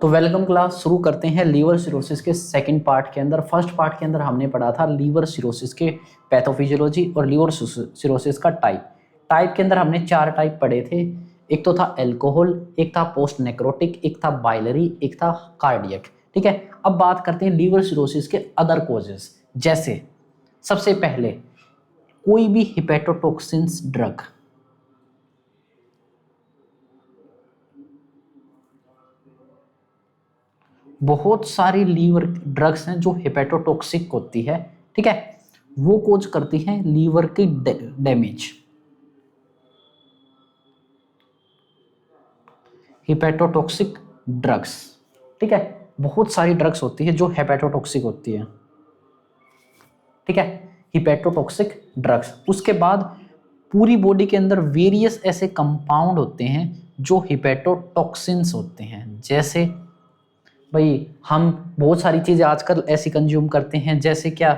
तो welcome class शुरू करते हैं लीवर सिरोसिस के सेकंड पार्ट के अंदर। फर्स्ट पार्ट के अंदर हमने पढ़ा था लीवर सिरोसिस के पैथोफिजियोलॉजी और लीवर सिरोसिस का टाइप के अंदर हमने 4 टाइप पढ़े थे। एक तो था अल्कोहल, एक था पोस्ट नेक्रोटिक, एक था बाइलरी, एक था कार्डियक। ठीक है, अब बात करते हैं लीवर सिरोसिस के अदर कॉजेस। जैसे सबसे पहले कोई भी हिपेटोटॉक्सिन्स ड्रग, बहुत सारी लीवर ड्रग्स हैं जो हेपेटोटॉक्सिक होती है। ठीक है, वो कोज करती हैं लीवर की डैमेज। हेपेटोटॉक्सिक ड्रग्स, ठीक है, बहुत सारी ड्रग्स होती है जो हेपेटोटॉक्सिक होती है। ठीक है, हिपेटोटॉक्सिक ड्रग्स। उसके बाद पूरी बॉडी के अंदर वेरियस ऐसे कंपाउंड होते हैं जो हिपेटोटॉक्सिन्स होते हैं। जैसे भाई हम बहुत सारी चीज़ें आजकल ऐसी कंज्यूम करते हैं, जैसे क्या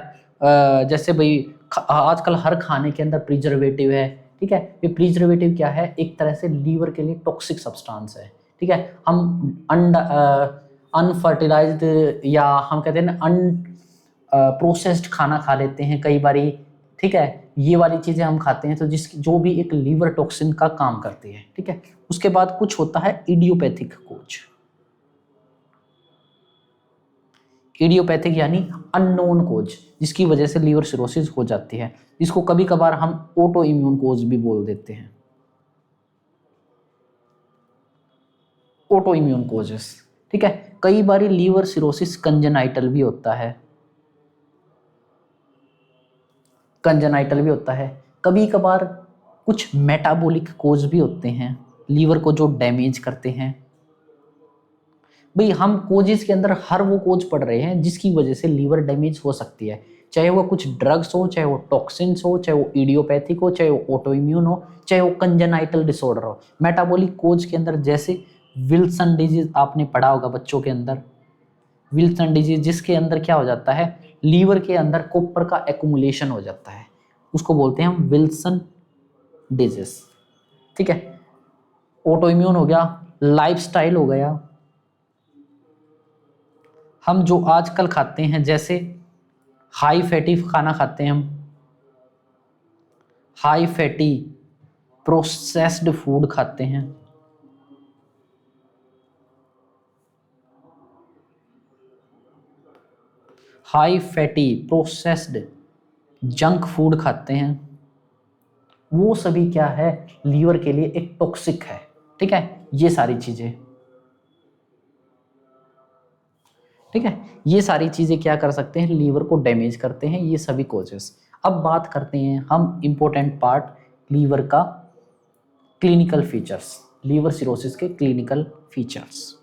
जैसे भाई आजकल हर खाने के अंदर प्रिजर्वेटिव है। ठीक है, ये प्रिजर्वेटिव क्या है, एक तरह से लीवर के लिए टॉक्सिक सब्सटेंस है। ठीक है, हम अनफर्टिलाइज्ड या हम कहते हैं ना प्रोसेस्ड खाना खा लेते हैं कई बारी। ठीक है, ये वाली चीज़ें हम खाते हैं तो जिसकी जो भी एक लीवर टॉक्सिन का काम करती है। ठीक है, उसके बाद कुछ होता है इडियोपैथिक कोज। इडियोपैथिक यानी अननोन कोज, जिसकी वजह से लीवर सिरोसिस हो जाती है, जिसको कभी कभार हम ऑटो इम्यून कोज भी बोल देते हैं। Auto immune causes. ठीक है, कई बार लीवर सिरोसिस कंजेनाइटल भी होता है, कभी कभार कुछ मेटाबॉलिक कोज भी होते हैं लीवर को जो डैमेज करते हैं। भाई हम कोजेस के अंदर हर वो कोज पढ़ रहे हैं जिसकी वजह से लीवर डैमेज हो सकती है, चाहे वो कुछ ड्रग्स हो, चाहे वो टॉक्सिन्स हो, चाहे वो इडियोपैथिक हो, चाहे वो ऑटो इम्यून हो, चाहे वो कंजेनाइटल डिसऑर्डर हो। मेटाबॉलिक कोज के अंदर जैसे विल्सन डिजीज आपने पढ़ा होगा बच्चों के अंदर। विल्सन डिजीज जिसके अंदर क्या हो जाता है, लीवर के अंदर कॉपर का एक्युमुलेशन हो जाता है, उसको बोलते हैं हम विल्सन डिजीज। ठीक है, ऑटो इम्यून हो गया, लाइफस्टाइल हो गया। हम जो आजकल खाते हैं जैसे हाई फैटी खाना खाते हैं, हम हाई फैटी प्रोसेस्ड फूड खाते हैं, high fatty processed junk food खाते हैं, वो सभी क्या है, लीवर के लिए एक टॉक्सिक है। ठीक है, ये सारी चीजें, ठीक है, ये सारी चीजें क्या कर सकते हैं, लीवर को डैमेज करते हैं, ये सभी कोजेस। अब बात करते हैं हम इंपॉर्टेंट पार्ट लीवर का, क्लिनिकल फीचर्स, लीवर सिरोसिस के क्लिनिकल फीचर्स।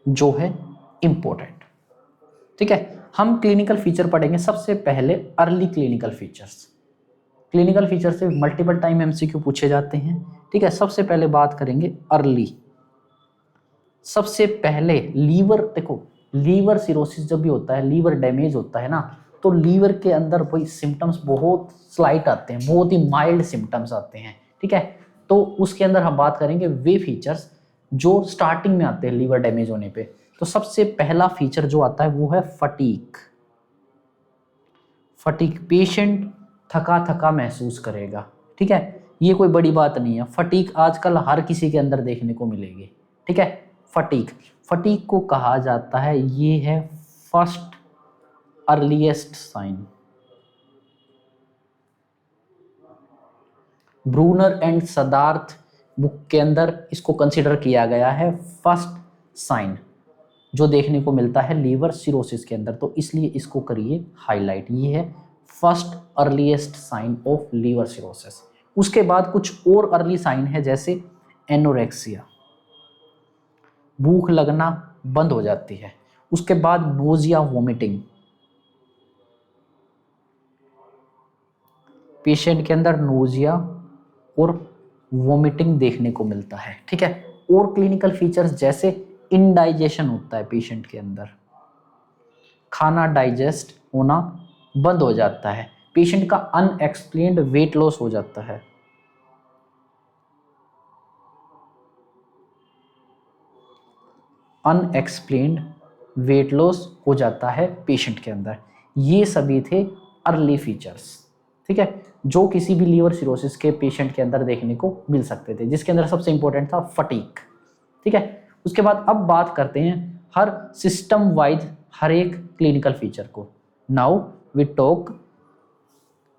जो है इंपॉर्टेंट। ठीक है, हम क्लिनिकल फीचर पढ़ेंगे। सबसे पहले early clinical features. Clinical feature से मल्टीपल टाइम एमसीक्यू पूछे जाते हैं। ठीक है, सबसे पहले बात करेंगे अर्ली। सबसे पहले लीवर, देखो लीवर सिरोसिस जब भी होता है, लीवर डैमेज होता है ना, तो लीवर के अंदर वही सिम्टम्स बहुत स्लाइट आते हैं, बहुत ही माइल्ड सिम्टम्स आते हैं। ठीक है, तो उसके अंदर हम बात करेंगे वे फीचर्स जो स्टार्टिंग में आते हैं लीवर डैमेज होने पे। तो सबसे पहला फीचर जो आता है वो है फटीग। फटीग, पेशेंट थका थका महसूस करेगा। ठीक है, ये कोई बड़ी बात नहीं है, फटीग आजकल हर किसी के अंदर देखने को मिलेगी। ठीक है, फटीग, फटीग को कहा जाता है, ये है first earliest sign. Brunner and Suddarth book के अंदर इसको कंसिडर किया गया है फर्स्ट साइन जो देखने को मिलता है लीवर सिरोसिस के अंदर, तो इसलिए इसको करिए हाईलाइट, ये है first earliest sign of liver cirrhosis. उसके बाद कुछ और अर्ली साइन है, जैसे एनोरेक्सिया, भूख लगना बंद हो जाती है। उसके बाद नोजिया, वोमिटिंग, पेशेंट के अंदर नोजिया और वोमिटिंग देखने को मिलता है। ठीक है, और क्लिनिकल फीचर्स जैसे इनडाइजेशन होता है पेशेंट के अंदर, खाना डाइजेस्ट होना बंद हो जाता है। पेशेंट का अनएक्सप्लेन्ड वेट लॉस हो जाता है। अनएक्सप्लेन्ड वेट लॉस हो जाता है पेशेंट के अंदर। ये सभी थे अर्ली फीचर्स, ठीक है, जो किसी भी लीवर सिरोसिस के पेशेंट के अंदर देखने को मिल सकते थे, जिसके अंदर सबसे इंपॉर्टेंट था फटीग, ठीक है। उसके बाद अब बात करते हैं हर सिस्टम वाइज हर एक क्लिनिकल फीचर को। Now we talk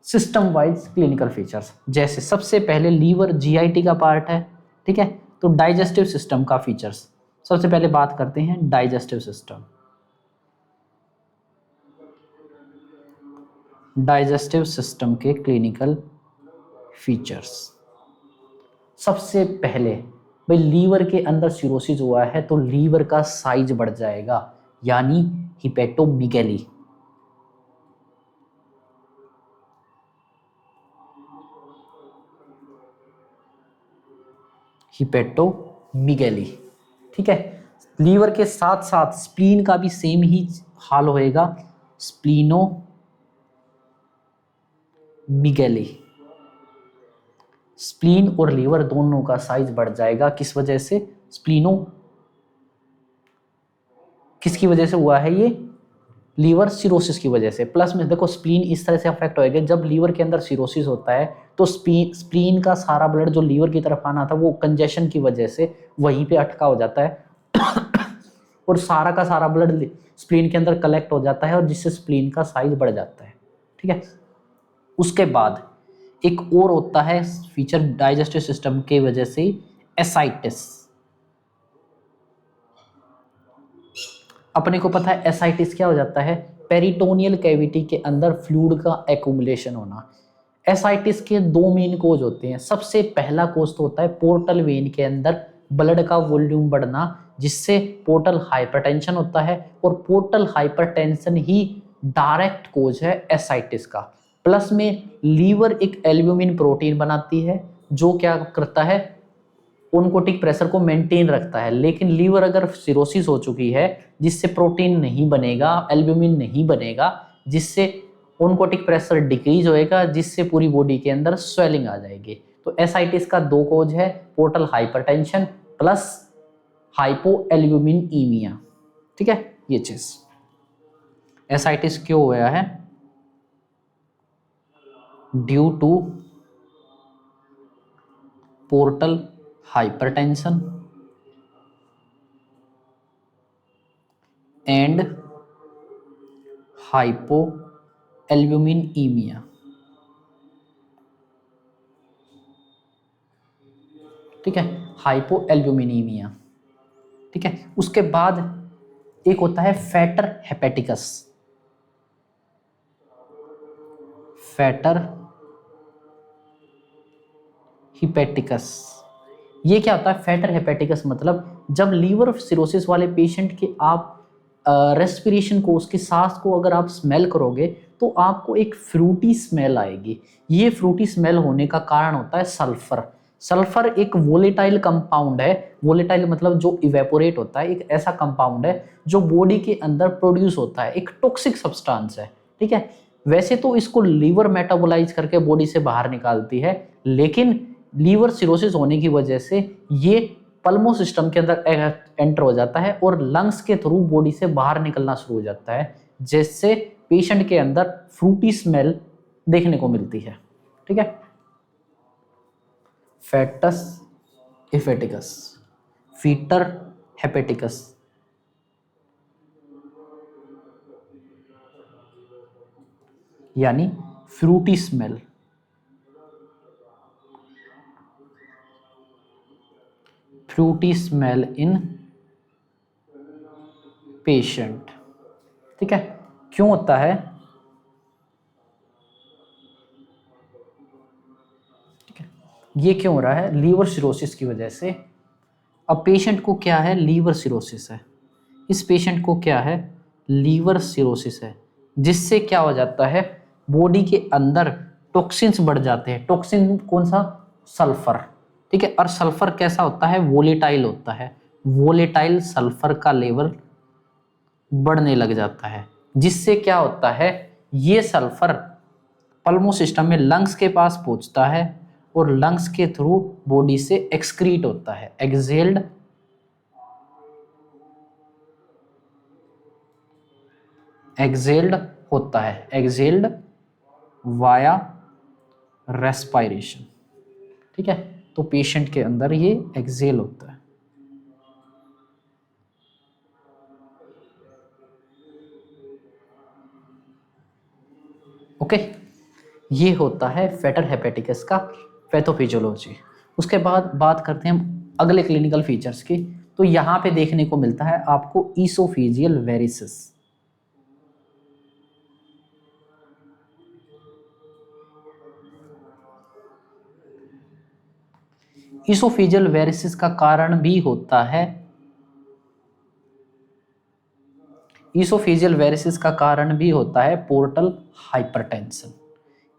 system wise clinical features. जैसे सबसे पहले लीवर जीआईटी का पार्ट है, ठीक है, तो डाइजेस्टिव सिस्टम का फीचर्स। सबसे पहले बात करते हैं डाइजेस्टिव सिस्टम। डाइजेस्टिव सिस्टम के क्लिनिकल फीचर्स। सबसे पहले भाई लीवर के अंदर सिरोसिस हुआ है तो लीवर का साइज बढ़ जाएगा, यानी हिपेटोमीगैली। हिपेटोमीगैली, ठीक है। लीवर के साथ साथ स्प्लीन का भी सेम ही हाल होएगा, स्प्लीनोमीगैली। स्प्लीन और लीवर दोनों का साइज बढ़ जाएगा, किस वजह से? किसकी वजह से हुआ है ये? लीवर सिरोसिस की वजह से। प्लस में देखो स्प्लीन इस तरह से अफेक्ट होएगा, जब लीवर के अंदर सिरोसिस होता है तो स्प्लीन का सारा ब्लड जो लीवर की तरफ आना था वो कंजेशन की वजह से वहीं पे अटका हो जाता है और सारा का सारा ब्लड स्प्लीन के अंदर कलेक्ट हो जाता है और जिससे स्प्लीन का साइज बढ़ जाता है, ठीक है। उसके बाद एक और होता है फीचर डाइजेस्टिव सिस्टम के वजह से, एसाइटिस। अपने को पता है एसाइटिस क्या हो जाता है? पेरिटोनियल कैविटी के अंदर फ्लूइड का एक्यूमुलेशन होना। एसाइटिस के दो मेन कोज होते हैं। सबसे पहला कोज तो होता है पोर्टल वेन के अंदर ब्लड का वॉल्यूम बढ़ना, जिससे पोर्टल हाइपरटेंशन होता है, और पोर्टल हाइपरटेंशन ही डायरेक्ट कोज है एसाइटिस का। प्लस में लीवर एक एल्ब्यूमिन प्रोटीन बनाती है जो क्या करता है? ओनकोटिक प्रेशर को मेंटेन रखता है। लेकिन लीवर अगर सिरोसिस हो चुकी है जिससे प्रोटीन नहीं बनेगा, एल्ब्यूमिन नहीं बनेगा, जिससे ओनकोटिक प्रेशर डिक्रीज होएगा, जिससे पूरी बॉडी के अंदर स्वेलिंग आ जाएगी। तो एसाइटिस का दो कोज है, पोर्टल हाइपरटेंशन प्लस हाइपोएल्ब्यूमिनीमिया, ठीक है। ये चीज एसाइटिस क्यों हुआ है? Due to portal hypertension and hypoalbuminemia, ठीक है, हाइपोएल्ब्यूमिनीमिया, ठीक है। उसके बाद एक होता है फैटर हेपेटिकस। फैटर हिपेटिकस, ये क्या होता है? फैटर हेपेटिकस मतलब जब लीवर सिरोसिस वाले पेशेंट के आप रेस्पिरेशन को, उसकी सांस को अगर आप स्मेल करोगे तो आपको एक फ्रूटी स्मेल आएगी। ये फ्रूटी स्मेल होने का कारण होता है सल्फर। सल्फर एक वोलेटाइल कंपाउंड है। वोलेटाइल मतलब जो इवेपोरेट होता है, एक ऐसा कंपाउंड है जो बॉडी के अंदर प्रोड्यूस होता है, एक टॉक्सिक सब्सटेंस है, ठीक है। वैसे तो इसको लीवर मेटाबोलाइज करके बॉडी से बाहर निकालती है, लेकिन लीवर सिरोसिस होने की वजह से ये पल्मो सिस्टम के अंदर एंटर हो जाता है और लंग्स के थ्रू बॉडी से बाहर निकलना शुरू हो जाता है, जिससे पेशेंट के अंदर फ्रूटी स्मेल देखने को मिलती है, ठीक है। फैटस हेपेटिकस, फीटर हेपेटिकस, यानी फ्रूटी स्मेल। फ्रूटी स्मेल इन पेशेंट, ठीक है। क्यों होता है? ठीक है, ये क्यों हो रहा है? लीवर सिरोसिस की वजह से। अब पेशेंट को क्या है? लीवर सिरोसिस है। इस पेशेंट को क्या है? लीवर सिरोसिस है, जिससे क्या हो जाता है? बॉडी के अंदर टॉक्सिन्स बढ़ जाते हैं। टॉक्सिन कौन सा? सल्फर, ठीक है। और सल्फर कैसा होता है? वोलेटाइल होता है। वोलेटाइल सल्फर का लेवल बढ़ने लग जाता है, जिससे क्या होता है? ये सल्फर पल्मो सिस्टम में लंग्स के पास पहुंचता है और लंग्स के थ्रू बॉडी से एक्सक्रीट होता है, एक्सेल्ड होता है, एक्सेल्ड वाया रेस्पायरेशन। ठीक है, तो पेशेंट के अंदर ये एक्सेल होता है। ओके, ये होता है फेटर हेपेटिकस का पैथोफिजियोलॉजी। उसके बाद बात करते हैं हम अगले क्लिनिकल फीचर्स की। तो यहाँ पे देखने को मिलता है आपको ईसोफेजियल वेरिसिस। ईसोफेजियल वेरिसिस का कारण भी होता है, ईसोफेजियल वेरिसिस का कारण भी होता है पोर्टल हाइपरटेंशन।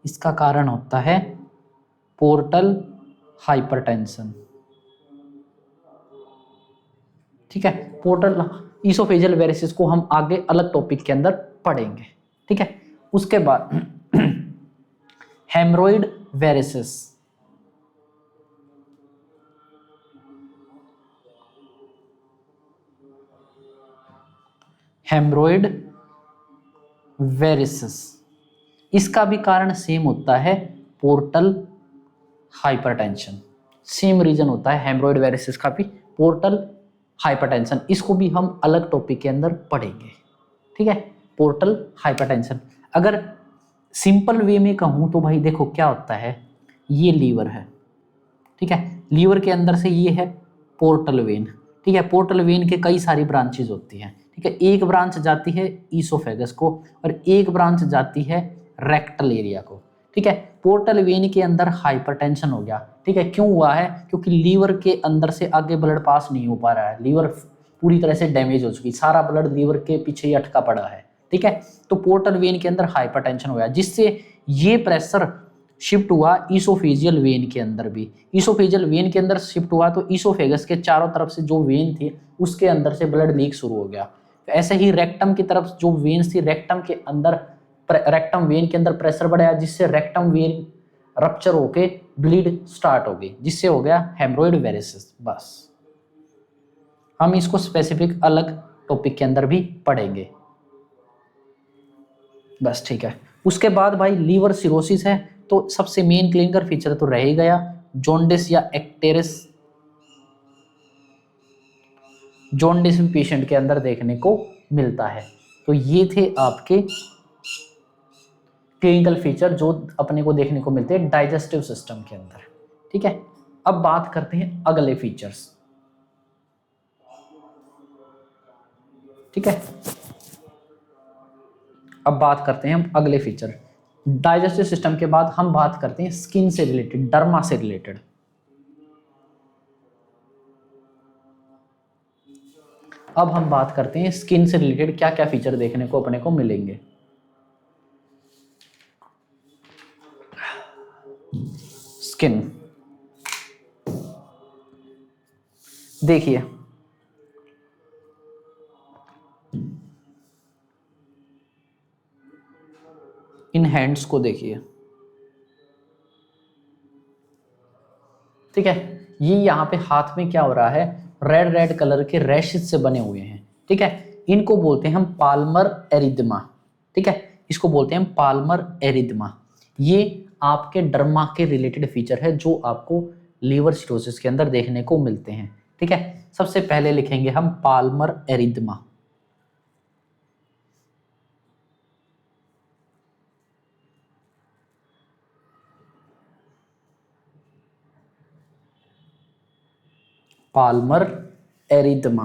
इसका कारण होता है पोर्टल हाइपरटेंशन। ठीक है, पोर्टल ईसोफेजियल वेरिसिस को हम आगे अलग टॉपिक के अंदर पढ़ेंगे। ठीक है, उसके बाद हेमरोइड वेरिसिस। हेमरोइड वेरिसिस, इसका भी कारण सेम होता है, पोर्टल हाइपरटेंशन। सेम रीजन होता है हेमरोइड वेरिसिस का भी, पोर्टल हाइपरटेंशन। इसको भी हम अलग टॉपिक के अंदर पढ़ेंगे। ठीक है, पोर्टल हाइपरटेंशन। अगर सिंपल वे में कहूं तो भाई देखो क्या होता है, ये लीवर है। ठीक है, लीवर के अंदर से ये है पोर्टल वेन। ठीक है, पोर्टल वेन के कई सारी ब्रांचेज होती हैं। ठीक है, एक ब्रांच जाती है ईसोफेगस को और एक ब्रांच जाती है रेक्टल एरिया को। ठीक है, पोर्टल वेन के अंदर हाइपरटेंशन हो गया। ठीक है, क्यों हुआ है? क्योंकि लीवर के अंदर से आगे ब्लड पास नहीं हो पा रहा है, लीवर पूरी तरह से डैमेज हो चुकी, सारा ब्लड लीवर के पीछे ही अटका पड़ा है। ठीक है, तो पोर्टल वेन के अंदर हाइपरटेंशन हो गया, जिससे ये प्रेशर शिफ्ट हुआ ईसोफेजियल वेन के अंदर भी। ईसोफेजियल वेन के अंदर शिफ्ट हुआ तो ईसोफेगस के चारों तरफ से जो वेन थी उसके अंदर से ब्लड लीक शुरू हो गया। तो ऐसे ही रेक्टम की तरफ जो वेन्स थी, रेक्टम के अंदर, रेक्टम वेन के अंदर प्रेशर बढ़ाया, जिससे रेक्टम वेन रप्चर होके ब्लीड स्टार्ट हो गई, जिससे हो गया हेमरोइड वेरिसिस। बस हम इसको स्पेसिफिक अलग टॉपिक के अंदर भी पढ़ेंगे। बस ठीक है, उसके बाद भाई लीवर सिरोसिस है, तो सबसे मेन क्लिनिकल फीचर तो रह ही गया, जॉन्डिस या एक्टेरिस। जॉन्डिस भी पेशेंट के अंदर देखने को मिलता है। तो ये थे आपके क्लिनिकल फीचर जो अपने को देखने को मिलते हैं डाइजेस्टिव सिस्टम के अंदर। ठीक है, अब बात करते हैं अगले फीचर्स। ठीक है, अब बात करते हैं हम अगले फीचर। डाइजेस्टिव सिस्टम के बाद हम बात करते हैं स्किन से रिलेटेड, डर्मा से रिलेटेड। अब हम बात करते हैं स्किन से रिलेटेड क्या क्या फीचर देखने को अपने को मिलेंगे। स्किन देखिए, इन हैंड्स को देखिए। ठीक है, ये यहाँ पे हाथ में क्या हो रहा है, रेड रेड कलर के रैशेस से बने हुए हैं। ठीक है, इनको बोलते हैं हम पाल्मर एरिथमा। ठीक है, इसको बोलते हैं हम पाल्मर एरिथमा। ये आपके डर्मा के रिलेटेड फीचर है जो आपको लीवर सिरोसिस के अंदर देखने को मिलते हैं। ठीक है, सबसे पहले लिखेंगे हम पाल्मर एरिथमा। Palmer erythema.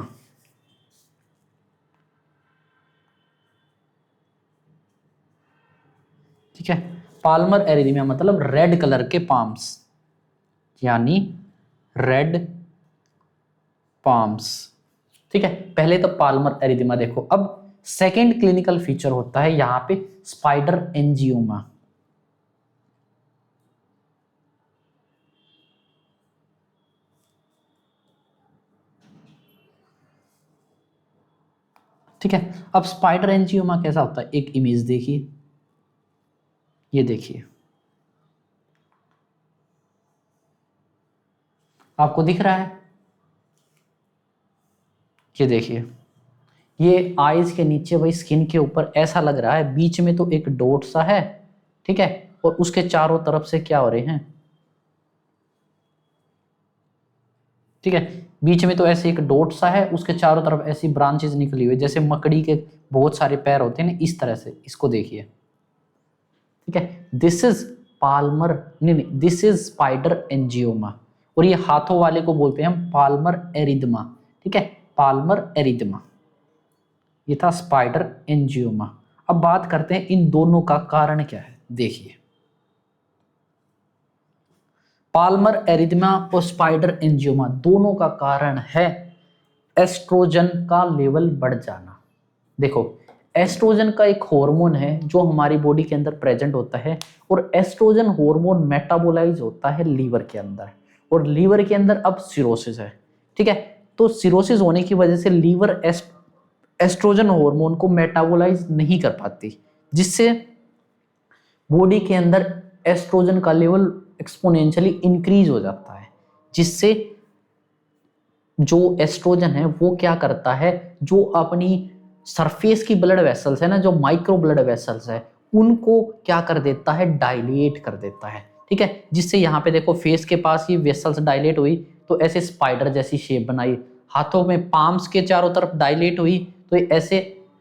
ठीक है, पाल्मर एरिथमा मतलब रेड कलर के पाम्स, यानी रेड पाम्स। ठीक है, पहले तो पाल्मर एरिथमा देखो। अब सेकेंड क्लिनिकल फीचर होता है यहाँ पे स्पाइडर एंजियोमा। ठीक है, अब स्पाइडर एंजियोमा कैसा होता है, एक इमेज देखिए। ये देखिए, आपको दिख रहा है? ये देखिए, ये आईज के नीचे वही स्किन के ऊपर ऐसा लग रहा है, बीच में तो एक डॉट सा है, ठीक है, और उसके चारों तरफ से क्या हो रहे हैं, ठीक है, बीच में तो ऐसे एक डॉट सा है, उसके चारों तरफ ऐसी ब्रांचेस निकली हुई, जैसे मकड़ी के बहुत सारे पैर होते हैं ना, इस तरह से। इसको देखिए, ठीक है, दिस इज पाल्मर, नहीं, दिस इज स्पाइडर एंजियोमा, और ये हाथों वाले को बोलते हैं हम पाल्मर एरिदमा, ठीक है, पाल्मर एरिदमा, ये था स्पाइडर एंजियोमा। अब बात करते हैं इन दोनों का कारण क्या है। देखिए, पाल्मर एरिथमा और स्पाइडर एंजियोमा दोनों का कारण है एस्ट्रोजन का लेवल बढ़ जाना। देखो, एस्ट्रोजन का एक हार्मोन है जो हमारी बॉडी के अंदर प्रेजेंट होता है, और एस्ट्रोजन हार्मोन मेटाबोलाइज होता है लीवर के अंदर, और लीवर के अंदर अब सिरोसिस है, ठीक है। तो सिरोसिस होने की वजह से लीवर एस्ट्रोजन हार्मोन को मेटाबोलाइज नहीं कर पाती, जिससे बॉडी के अंदर एस्ट्रोजन का लेवल एक्सपोनेंशियली इंक्रीज हो जाता है, जिससे जो एस्ट्रोजन है वो क्या करता है, जो अपनी सरफेस की ब्लड वेसल्स है ना, जो माइक्रो ब्लड वेसल्स है, उनको क्या कर देता है, डायलेट कर देता है, ठीक है। जिससे यहाँ पे देखो, फेस के पास ये वेसल्स डायलेट हुई तो ऐसे स्पाइडर जैसी शेप बनाई, हाथों में पाम्स के चारों तरफ डायलेट हुई तो ऐसे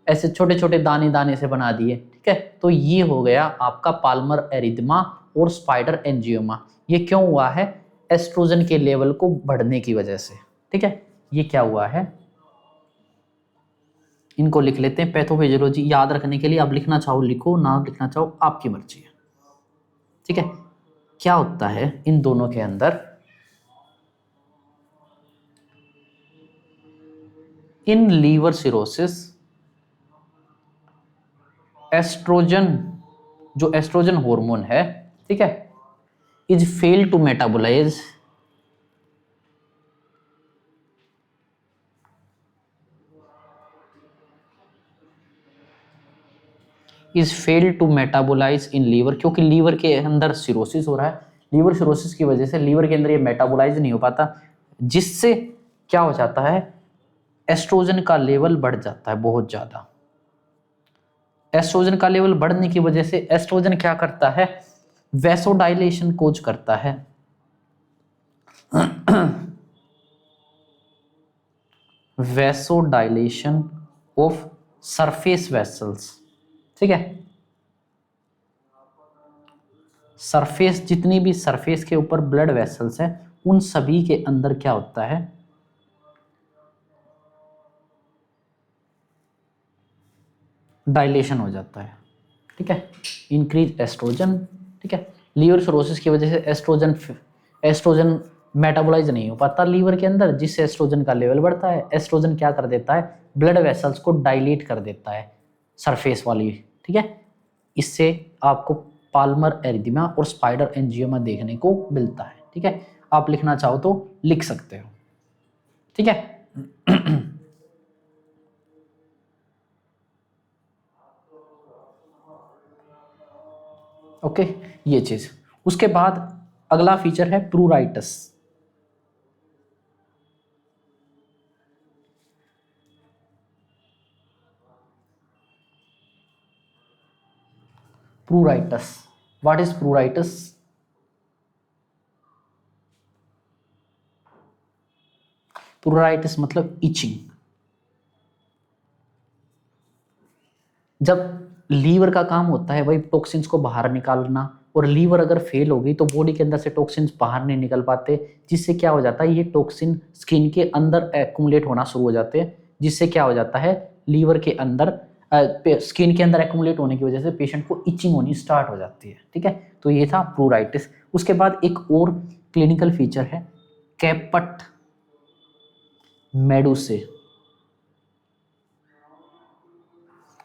ऐसे छोटे छोटे दाने दाने से बना दिए, ठीक है। तो ये हो गया आपका पाल्मर एरिथमा और स्पाइडर एंजियोमा। ये क्यों हुआ है, एस्ट्रोजन के लेवल को बढ़ने की वजह से, ठीक है। ये क्या हुआ है, इनको लिख लेते हैं। पैथोफिजियोलॉजी याद रखने के लिए आप लिखना चाहो लिखो, ना लिखना चाहो आपकी मर्जी है, ठीक है। क्या होता है इन दोनों के अंदर, इन लीवर सिरोसिस एस्ट्रोजन, जो एस्ट्रोजन हार्मोन है, ठीक है, is fail to metabolise, is fail to metabolise in liver, क्योंकि लीवर के अंदर सिरोसिस हो रहा है, लीवर सिरोसिस की वजह से लीवर के अंदर ये मेटाबोलाइज नहीं हो पाता, जिससे क्या हो जाता है, एस्ट्रोजन का लेवल बढ़ जाता है बहुत ज्यादा। एस्ट्रोजन का लेवल बढ़ने की वजह से एस्ट्रोजन क्या करता है, वैसोडाइलेशन कोज करता है, वैसोडाइलेशन ऑफ सरफेस वेसल्स, ठीक है। सरफेस, जितनी भी सरफेस के ऊपर ब्लड वेसल्स है, उन सभी के अंदर क्या होता है, डायलेशन हो जाता है, ठीक है, इंक्रीज एस्ट्रोजन, ठीक है। लीवर सिरोसिस की वजह से एस्ट्रोजन मेटाबोलाइज नहीं हो पाता लीवर के अंदर, जिससे एस्ट्रोजन का लेवल बढ़ता है। एस्ट्रोजन क्या कर देता है, ब्लड वेसल्स को डायलेट कर देता है, सरफेस वाली, ठीक है। इससे आपको पाल्मर एरिथमा और स्पाइडर एंजियोमा देखने को मिलता है, ठीक है। आप लिखना चाहो तो लिख सकते हो, ठीक है। ओके, ये चीज। उसके बाद अगला फीचर है प्रूराइटस। प्रूराइटस, व्हाट इज प्रूराइटस? प्रूराइटिस मतलब इचिंग। जब लीवर का काम होता है वही टॉक्सिन्स को बाहर निकालना, और लीवर अगर फेल हो गई तो बॉडी के अंदर से टॉक्सिन्स बाहर नहीं निकल पाते, जिससे क्या हो जाता है, ये टॉक्सिन स्किन के अंदर एक्यूमुलेट होना शुरू हो जाते हैं, जिससे क्या हो जाता है, लीवर के अंदर स्किन के अंदर एक्यूमुलेट होने की वजह से पेशेंट को इचिंग होनी स्टार्ट हो जाती है, ठीक है। तो ये था प्रूराइटिस। उसके बाद एक और क्लिनिकल फीचर है कैपट मेडुसे।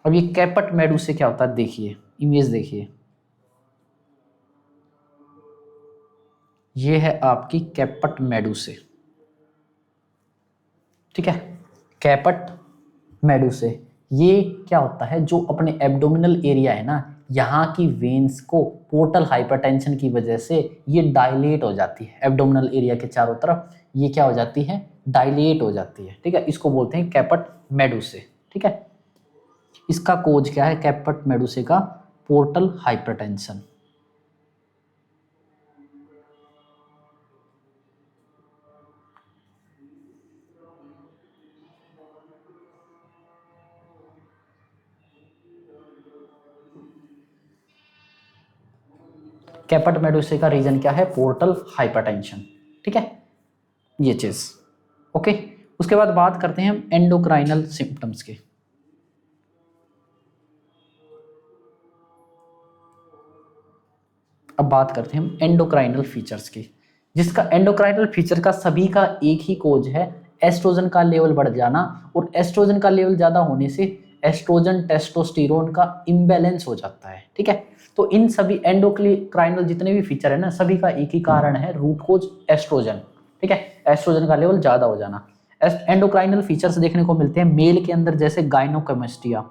अब ये कैपट मेडुसे क्या होता है, देखिए इमेज देखिए, ये है आपकी कैपट मेडुसे, ठीक है। कैपट मेडुसे, ये क्या होता है, जो अपने एब्डोमिनल एरिया है ना, यहाँ की वेन्स को पोर्टल हाइपरटेंशन की वजह से ये डायलेट हो जाती है, एब्डोमिनल एरिया के चारों तरफ ये क्या हो जाती है, डायलेट हो जाती है, ठीक है। इसको बोलते हैं कैपट मेडुसे, ठीक है। इसका कोज क्या है, कैपट मेडुसे का पोर्टल हाइपरटेंशन। कैपट मेडुसे का रीजन क्या है, पोर्टल हाइपरटेंशन, ठीक है, ये चीज ओके। उसके बाद बात करते हैं हम एंडोक्राइनल सिम्टम्स के। अब बात करते हैं हम एंडोक्राइनल फीचर्स की, जिसका एंडोक्राइनल फीचर का सभी का एक ही कोज है, एस्ट्रोजन का लेवल बढ़ जाना, और एस्ट्रोजन का लेवल ज्यादा होने से एस्ट्रोजन टेस्टोस्टेरोन का इम्बैलेंस हो जाता है, ठीक है। तो इन सभी एंडोक्राइनल जितने भी फीचर है ना, सभी का एक ही कारण है, रूट कोज एस्ट्रोजन, ठीक है, एस्ट्रोजन का लेवल ज्यादा हो जाना। एंडोक्राइनल फीचर्स देखने को मिलते हैं मेल के अंदर, जैसे गाइनोकोमेस्टिया,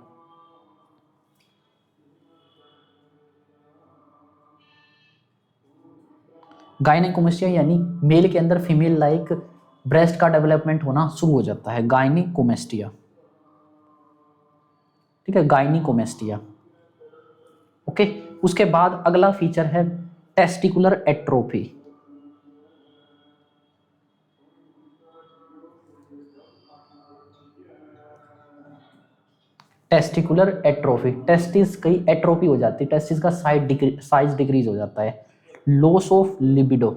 गायनेकोमेस्टिया यानी मेल के अंदर फीमेल लाइक ब्रेस्ट का डेवलपमेंट होना शुरू हो जाता है, गायनेकोमेस्टिया, ठीक है, गायनेकोमेस्टिया ओके। उसके बाद अगला फीचर है testicular atrophy. Testicular atrophy, testis की एट्रोफी हो जाती है, टेस्टिस का साइज डिक्रीज हो जाता है। Loss of libido,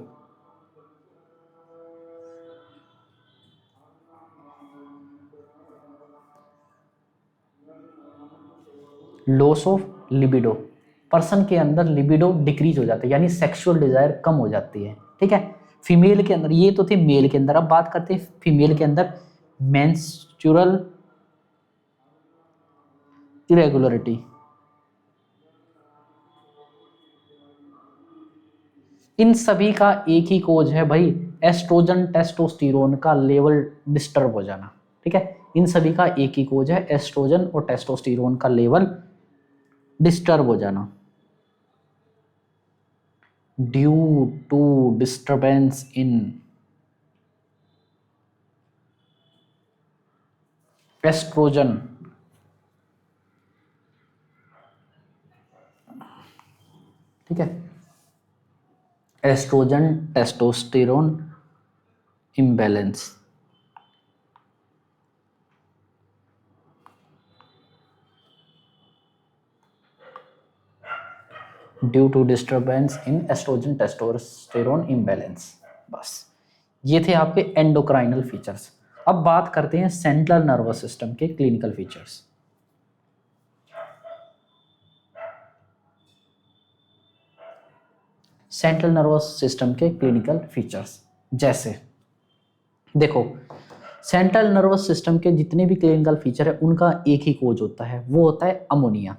loss of libido, person के अंदर लिबिडो डिक्रीज हो जाता है, यानी सेक्सुअल डिजायर कम हो जाती है, ठीक है। फीमेल के अंदर, ये तो थे मेल के अंदर, अब बात करते हैं फीमेल के अंदर मेंस्ट्रुअल इरेगुलरिटी। इन सभी का एक ही कोज है भाई, एस्ट्रोजन टेस्टोस्टेरोन का लेवल डिस्टर्ब हो जाना, ठीक है। इन सभी का एक ही कोज है, एस्ट्रोजन और टेस्टोस्टेरोन का लेवल डिस्टर्ब हो जाना, due to disturbance in oestrogen, ठीक है, oestrogen testosterone imbalance. Due to disturbance in oestrogen testosterone imbalance. बस ये थे आपके एंडोक्राइनल फीचर्स। अब बात करते हैं सेंट्रल नर्वस सिस्टम के clinical features. Central nervous system के क्लिनिकल फीचर्स, जैसे देखो, सेंट्रल नर्वस सिस्टम के जितने भी क्लिनिकल फीचर है उनका एक ही कोज होता है, वो होता है अमोनिया।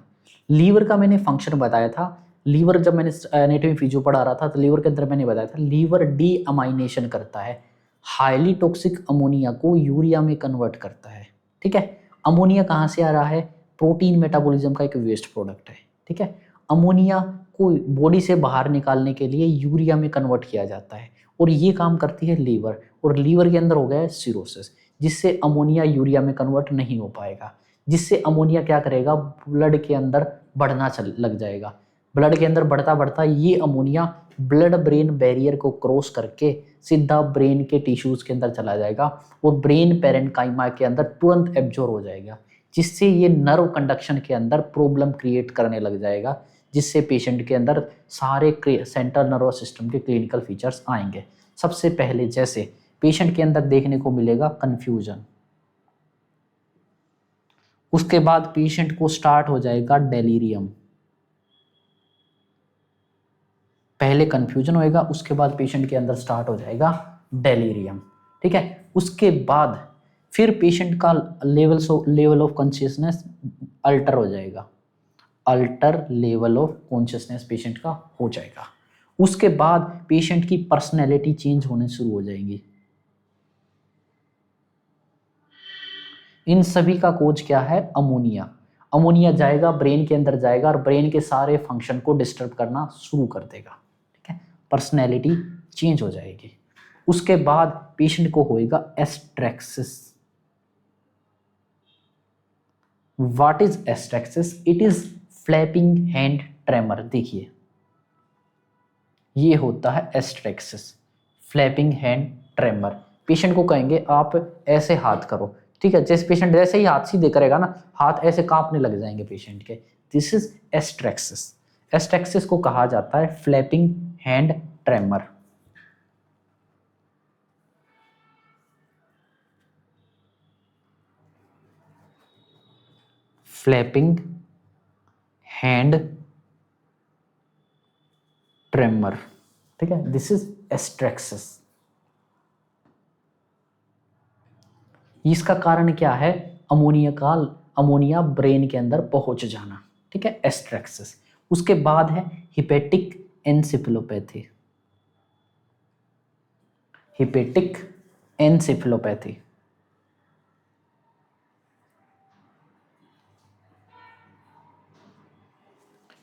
लीवर का मैंने फंक्शन बताया था, लीवर जब मैंने एनाटॉमी फिजियो पढ़ा रहा था तो लीवर के अंदर मैंने बताया था, लीवर डी अमाइनेशन करता है, हाईली टॉक्सिक अमोनिया को यूरिया में कन्वर्ट करता है, ठीक है। अमोनिया कहाँ से आ रहा है, प्रोटीन मेटाबॉलिज्म का एक वेस्ट प्रोडक्ट है, ठीक है। अमोनिया को बॉडी से बाहर निकालने के लिए यूरिया में कन्वर्ट किया जाता है, और ये काम करती है लीवर, और लीवर के अंदर हो गया है सिरोसिस, जिससे अमोनिया यूरिया में कन्वर्ट नहीं हो पाएगा, जिससे अमोनिया क्या करेगा, ब्लड के अंदर बढ़ना लग जाएगा। ब्लड के अंदर बढ़ता बढ़ता ये अमोनिया ब्लड ब्रेन बैरियर को क्रॉस करके सीधा ब्रेन के टिश्यूज के अंदर चला जाएगा, और ब्रेन पेरेन्काइमा के अंदर तुरंत एब्जॉर्ब हो जाएगा, जिससे ये नर्व कंडक्शन के अंदर प्रॉब्लम क्रिएट करने लग जाएगा, जिससे पेशेंट के अंदर सारे सेंट्रल नर्वस सिस्टम के क्लिनिकल फीचर्स आएंगे। सबसे पहले जैसे पेशेंट के अंदर देखने को मिलेगा कंफ्यूजन, उसके बाद पेशेंट को स्टार्ट हो जाएगा डेलीरियम, पहले कंफ्यूजन होएगा, उसके बाद पेशेंट के अंदर स्टार्ट हो जाएगा डेलीरियम, ठीक है। उसके बाद फिर पेशेंट का लेवल ऑफ कॉन्शियसनेस अल्टर हो जाएगा, alter level of consciousness patient का हो जाएगा। उसके बाद पेशेंट की पर्सनैलिटी चेंज होने शुरू हो जाएंगी। इन सभी का कोज क्या है, अमोनिया। अमोनिया जाएगा, ब्रेन के अंदर जाएगा और ब्रेन के सारे फंक्शन को डिस्टर्ब करना शुरू कर देगा, ठीक है, पर्सनैलिटी चेंज हो जाएगी। उसके बाद पेशेंट को होएगा asterixis. What is asterixis? It is flapping hand tremor. देखिए ये होता है asterixis, flapping hand tremor. Patient को कहेंगे आप ऐसे हाथ करो, ठीक है, जैसे पेशेंट जैसे ही हाथ सीधे करेगा ना, हाथ ऐसे कांपने लग जाएंगे पेशेंट के। This is एस्ट्रेक्सिस। एस्ट्रेक्सिस को कहा जाता है flapping hand tremor. Flapping hand tremor, ठीक है, दिस इज एस्ट्रेक्सिस। इसका कारण क्या है? अमोनिया ब्रेन के अंदर पहुंच जाना, ठीक है, एस्ट्रेक्सिस। उसके बाद है hepatic encephalopathy. Hepatic encephalopathy,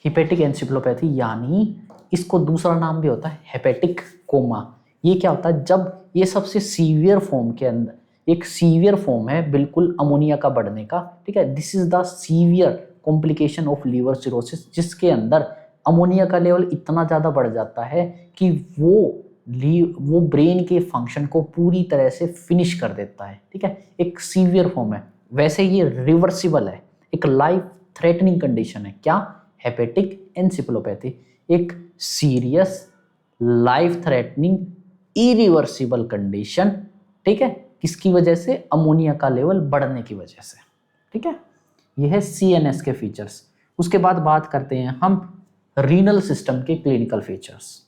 hepatic encephalopathy यानी इसको दूसरा नाम भी होता है हेपेटिक कोमा। ये क्या होता है? जब ये सबसे सीवियर फॉर्म के अंदर, एक सीवियर फॉर्म है बिल्कुल अमोनिया का बढ़ने का, ठीक है, this is the severe complication of liver cirrhosis, जिसके अंदर अमोनिया का लेवल इतना ज़्यादा बढ़ जाता है कि वो ब्रेन के फंक्शन को पूरी तरह से फिनिश कर देता है, ठीक है, एक सीवियर फॉर्म है। वैसे ये रिवर्सिबल है, एक लाइफ थ्रेटनिंग कंडीशन है। क्या? हेपेटिक एन्सेफेलोपैथी, एक serious life threatening irreversible condition, ठीक है, किसकी वजह से? अमोनिया का लेवल बढ़ने की वजह से, ठीक है। यह है सीएनएस के फीचर्स। उसके बाद बात करते हैं हम रीनल सिस्टम के क्लिनिकल फीचर्स।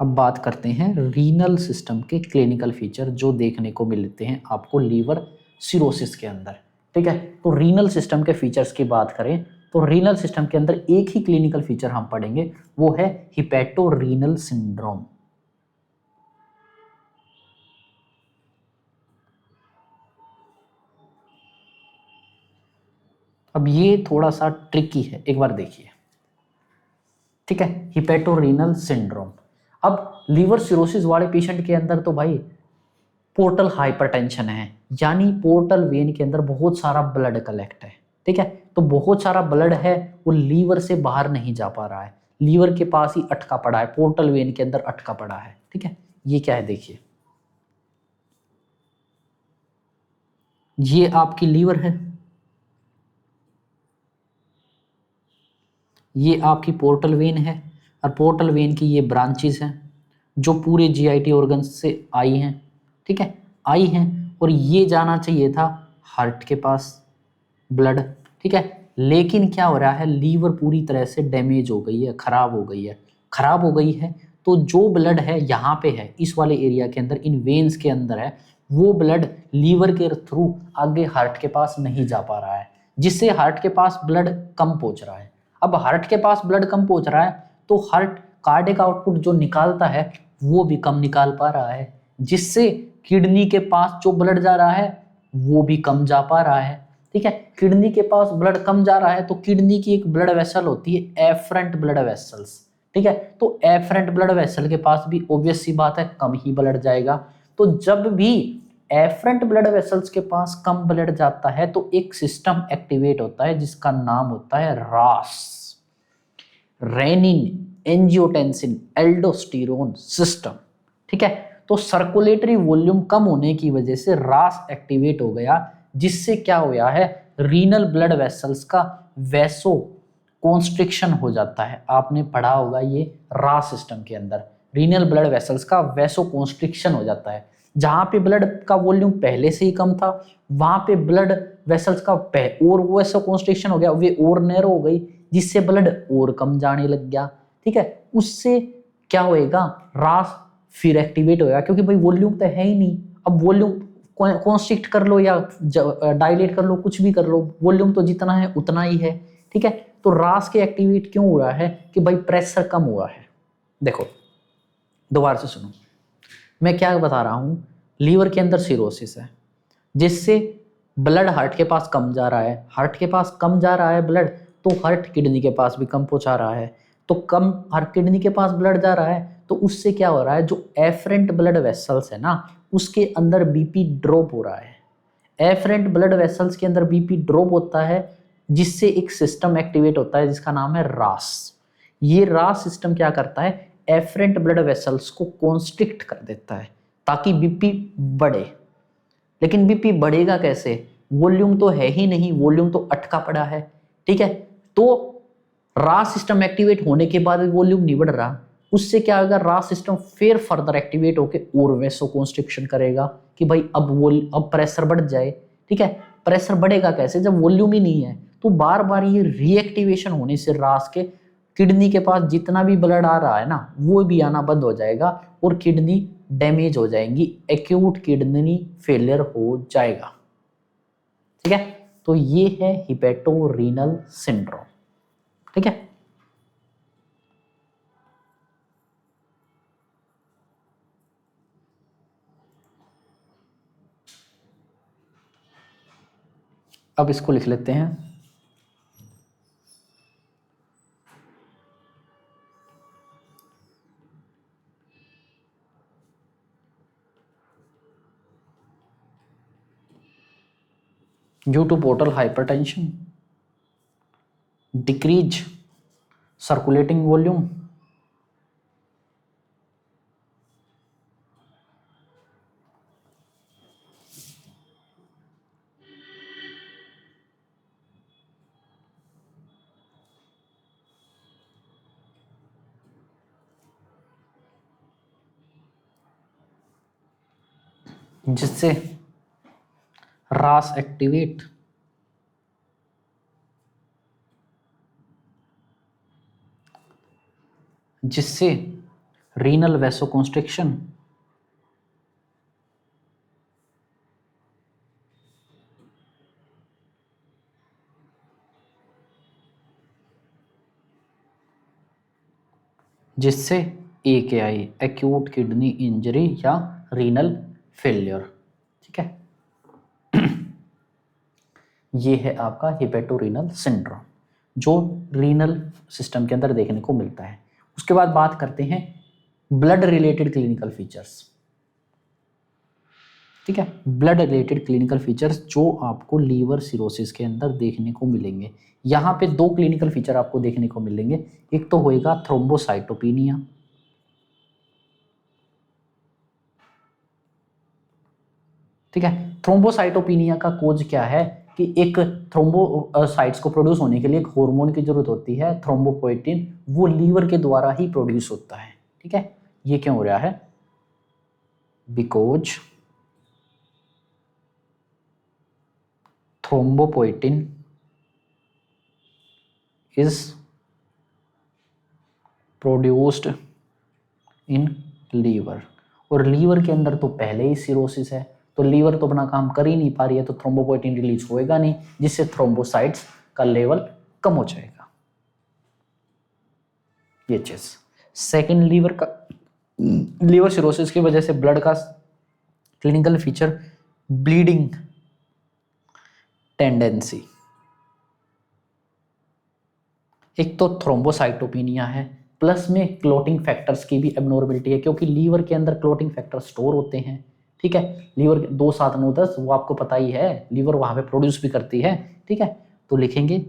अब बात करते हैं रीनल सिस्टम के क्लिनिकल फीचर जो देखने को मिलते हैं आपको लीवर सिरोसिस के अंदर, ठीक है। तो रीनल सिस्टम के फीचर्स की बात करें तो रीनल सिस्टम के अंदर एक ही क्लिनिकल फीचर हम पढ़ेंगे, वो है हिपैटोरीनल सिंड्रोम। अब ये थोड़ा सा ट्रिकी है, एक बार देखिए, ठीक है, हिपैटोरीनल सिंड्रोम। अब लीवर सिरोसिस वाले पेशेंट के अंदर तो भाई पोर्टल हाइपरटेंशन है, यानी पोर्टल वेन के अंदर बहुत सारा ब्लड कलेक्ट है, ठीक है, तो बहुत सारा ब्लड है वो लीवर से बाहर नहीं जा पा रहा है, लीवर के पास ही अटका पड़ा है, पोर्टल वेन के अंदर अटका पड़ा है, ठीक है। ये क्या है? देखिए ये आपकी लीवर है, ये आपकी पोर्टल वेन है, और पोर्टल वेन की ये ब्रांचेस हैं जो पूरे जीआईटी ऑर्गन्स से आई हैं, ठीक है, आई हैं, और ये जाना चाहिए था हार्ट के पास ब्लड, ठीक है, लेकिन क्या हो रहा है? लीवर पूरी तरह से डैमेज हो गई है, खराब हो गई है, खराब हो गई है, तो जो ब्लड है यहाँ पे है, इस वाले एरिया के अंदर, इन वेन्स के अंदर है, वो ब्लड लीवर के थ्रू आगे हार्ट के पास नहीं जा पा रहा है, जिससे हार्ट के पास ब्लड कम पहुंच रहा है। अब हार्ट के पास ब्लड कम पहुंच रहा है तो हार्ट कार्डियक आउटपुट जो निकालता है वो भी कम निकाल पा रहा है, जिससे किडनी के पास जो ब्लड जा रहा है वो भी कम जा पा रहा है, ठीक है। किडनी के पास ब्लड कम जा रहा है तो किडनी की एक ब्लड वेसल होती है एफरेंट ब्लड वेसल्स, ठीक है, तो एफरेंट ब्लड वेसल के पास भी ऑब्वियस सी बात है कम ही ब्लड जाएगा। तो जब भी एफरेंट ब्लड वेसल्स के पास कम ब्लड जाता है तो एक सिस्टम एक्टिवेट होता है जिसका नाम होता है रास, रेनिन एंजियोटेंसिन एल्डोस्टेरोन सिस्टम, ठीक है। तो सर्कुलेटरी वॉल्यूम कम होने की वजह से रास एक्टिवेट हो गया, जिससे क्या हुआ है? रीनल ब्लड वेसल्स का वैसो कॉन्स्ट्रिक्शन हो जाता है। आपने पढ़ा होगा ये रास सिस्टम के अंदर रीनल ब्लड वेसल्स का वैसो कॉन्स्ट्रिक्शन हो जाता है। जहां पे ब्लड का वॉल्यूम पहले से ही कम था वहां पे ब्लड वेसल्स का और वैसो कॉन्स्ट्रिक्शन हो गया, वे और नैरो हो गई, जिससे ब्लड और कम जाने लग गया, ठीक है। उससे क्या होएगा? रास फिर एक्टिवेट होएगा, क्योंकि भाई वॉल्यूम तो है ही नहीं, अब वॉल्यूम कॉन्स्ट्रिक्ट कर लो या डायलेट कर लो, कुछ भी कर लो, वॉल्यूम तो जितना है उतना ही है, ठीक है। तो रास के एक्टिवेट क्यों हो रहा है? कि भाई प्रेशर कम हुआ है। देखो दोबारा से सुनो, मैं क्या बता रहा हूं, लीवर के अंदर सिरोसिस है, जिससे ब्लड हार्ट के पास कम जा रहा है, हार्ट के पास कम जा रहा है ब्लड, तो हार्ट किडनी के पास भी कम पहुंचा रहा है, तो कम हार्ट किडनी के पास ब्लड जा रहा है, तो उससे क्या हो रहा है, जो एफरेंट ब्लड वेसल्स है ना, उसके अंदर बीपी ड्रॉप हो रहा है। एफरेंट ब्लड वेसल्स के अंदर बीपी ड्रॉप होता है, जिससे एक सिस्टम एक्टिवेट होता है जिसका नाम है रास। ये रास सिस्टम क्या करता है, एफरेंट ब्लड वेसल्स को कॉन्स्ट्रिक्ट कर देता है ताकि बीपी बढ़े। लेकिन बीपी बढ़ेगा कैसे, वॉल्यूम तो है ही नहीं, वॉल्यूम तो अटका पड़ा है, ठीक है। तो रास सिस्टम एक्टिवेट होने के बाद वॉल्यूम नहीं बढ़ रहा, उससे क्या होगा, रास सिस्टम फिर फर्दर एक्टिवेट होकर और वैसो कॉन्स्ट्रिक्शन करेगा कि भाई अब प्रेशर बढ़ जाए, ठीक है। प्रेशर बढ़ेगा कैसे, जब वॉल्यूम ही नहीं है, तो बार बार ये रीएक्टिवेशन होने से रास के किडनी के पास जितना भी ब्लड आ रहा है ना, वो भी आना बंद हो जाएगा और किडनी डैमेज हो जाएंगी, एक्यूट किडनी फेलियर हो जाएगा, ठीक है। तो ये है हिपेटोरीनल सिंड्रोम, ठीक है। अब इसको लिख लेते हैं। Due to portal hypertension, decrease circulating volume, जिससे रास एक्टिवेट, जिससे रीनल वैसोकॉन्स्ट्रिक्शन, जिससे AKI एक्यूट किडनी इंजरी या रीनल फेलियर, ठीक है। ये है आपका हिपेटोरीनल सिंड्रोम जो रीनल सिस्टम के अंदर देखने को मिलता है। उसके बाद बात करते हैं ब्लड रिलेटेड क्लिनिकल फीचर्स, ठीक है। ब्लड रिलेटेड क्लिनिकल फीचर्स जो आपको लीवर सिरोसिस के अंदर देखने को मिलेंगे। यहाँ पे दो क्लिनिकल फीचर आपको देखने को मिलेंगे, एक तो होएगा थ्रोम्बोसाइटोपिनिया, ठीक है। थ्रोम्बोसाइटोपिनिया का कोज क्या है कि एक थ्रोम्बोसाइट्स को प्रोड्यूस होने के लिए एक हार्मोन की जरूरत होती है, थ्रोम्बोपोएटिन, वो लीवर के द्वारा ही प्रोड्यूस होता है, ठीक है। ये क्यों हो रहा है, because thrombopoietin is produced in liver, और लीवर के अंदर तो पहले ही सिरोसिस है, तो लीवर तो अपना काम कर ही नहीं पा रही है, तो थ्रोम्बोपोएटिन रिलीज होएगा नहीं, जिससे थ्रोम्बोसाइट्स का लेवल कम हो जाएगा। ये चीज सेकेंड, लीवर सिरोसिस की वजह से ब्लड का क्लिनिकल फीचर ब्लीडिंग टेंडेंसी, एक तो थ्रोम्बोसाइटोपिनिया है, प्लस में क्लोटिंग फैक्टर्स की भी एबनॉर्मलिटी है, क्योंकि लीवर के अंदर क्लोटिंग फैक्टर स्टोर होते हैं, ठीक है। लीवर 2, 7, 9, 10 वो आपको पता ही है, लीवर वहां पे प्रोड्यूस भी करती है, ठीक है। तो लिखेंगे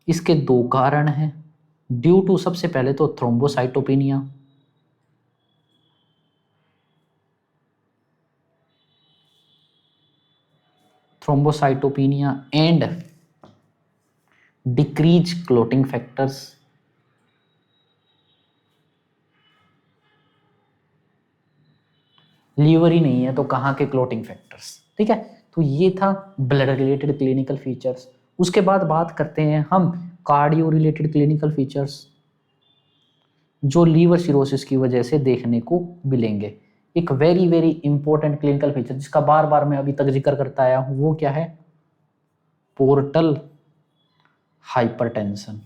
इसके दो कारण हैं, ड्यू टू सबसे पहले तो thrombocytopenia, and decrease clotting factors, liver ही नहीं है तो कहाँ के क्लोटिंग फैक्टर्स, ठीक है। तो ये था ब्लड रिलेटेड क्लिनिकल फीचर्स। उसके बाद बात करते हैं हम कार्डियो रिलेटेड क्लिनिकल फीचर्स जो लीवर सिरोसिस की वजह से देखने को मिलेंगे। एक very very important clinical feature जिसका बार बार मैं अभी तक जिक्र करता आया हूं, वो क्या है, पोर्टल हाइपरटेंशन,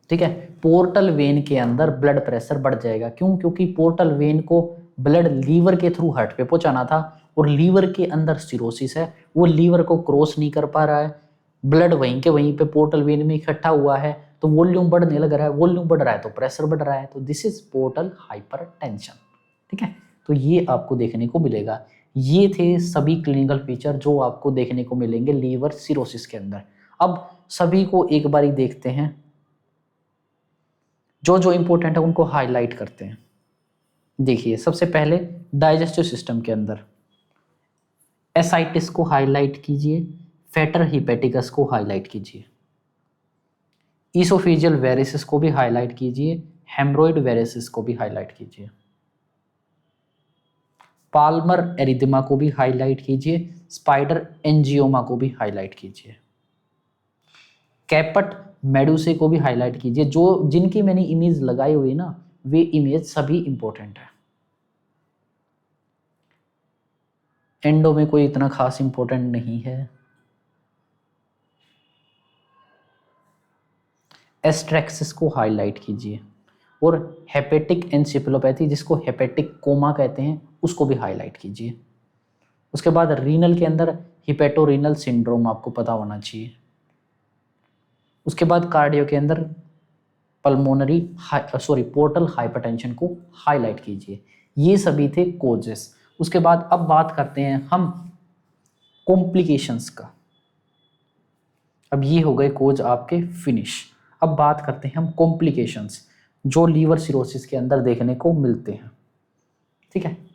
ठीक है। पोर्टल वेन के अंदर ब्लड प्रेशर बढ़ जाएगा, क्यों, क्योंकि पोर्टल वेन को ब्लड लीवर के थ्रू हार्ट पे पहुंचाना था, और लीवर के अंदर सिरोसिस है, वो लीवर को क्रॉस नहीं कर पा रहा है, ब्लड वहीं के वहीं पे पोर्टल वेन में इकट्ठा हुआ है, तो वॉल्यूम बढ़ने लग रहा है, वॉल्यूम बढ़ रहा है तो प्रेशर बढ़ रहा है, तो दिस इज पोर्टल हाइपरटेंशन। ठीक है, तो ये आपको देखने को मिलेगा। ये थे सभी क्लिनिकल फीचर जो आपको देखने को मिलेंगे लीवर सिरोसिस के अंदर। अब सभी को एक बारी देखते हैं, जो जो इंपॉर्टेंट है उनको हाईलाइट करते हैं। देखिए, सबसे पहले डाइजेस्टिव सिस्टम के अंदर एसाइटिस को हाईलाइट कीजिए, फैटर हिपेटिकस को हाईलाइट कीजिए, ईसोफेजियल वेरिसिस को भी हाईलाइट कीजिए, हेमरोइड वेरिसिस को भी हाईलाइट कीजिए, पाल्मर एरिथमा को भी हाईलाइट कीजिए, स्पाइडर एंजियोमा को भी हाईलाइट कीजिए, कैपट मेडुसे को भी हाईलाइट कीजिए। जो जिनकी मैंने इमेज लगाई हुई ना, वे इमेज सभी इंपॉर्टेंट है। एंडो में कोई इतना खास इंपॉर्टेंट नहीं है। एस्ट्रेक्सिस को हाईलाइट कीजिए, और हेपेटिक एन्सेफेलोपैथी जिसको हेपेटिक कोमा कहते हैं उसको भी हाईलाइट कीजिए। उसके बाद रीनल के अंदर हिपेटोरीनल सिंड्रोम आपको पता होना चाहिए। उसके बाद कार्डियो के अंदर पल्मोनरी पोर्टल हाइपरटेंशन को हाईलाइट कीजिए। ये सभी थे कोजेस। उसके बाद अब बात करते हैं हम कॉम्प्लिकेशंस का। अब ये हो गए कोज आपके फिनिश। अब बात करते हैं हम कॉम्प्लिकेशंस जो लीवर सिरोसिस के अंदर देखने को मिलते हैं। ठीक है,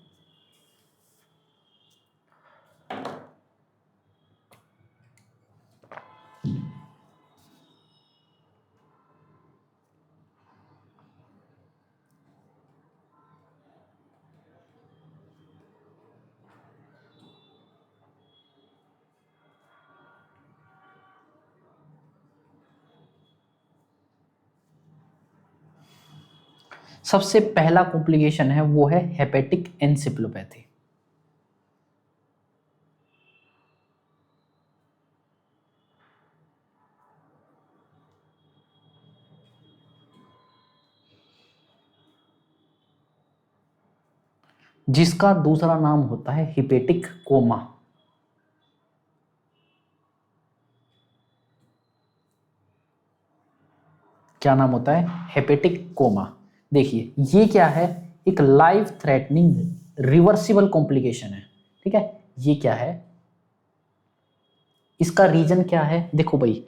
सबसे पहला कॉम्प्लिकेशन है वो है हेपेटिक एन्सेफेलोपैथी। जिसका दूसरा नाम होता है हिपेटिक कोमा। क्या नाम होता है? Hepatic coma. देखिए, ये क्या है? एक लाइफ थ्रेटनिंग रिवर्सिबल कॉम्प्लिकेशन है। ठीक है, ये क्या है? इसका रीजन क्या है? देखो भाई,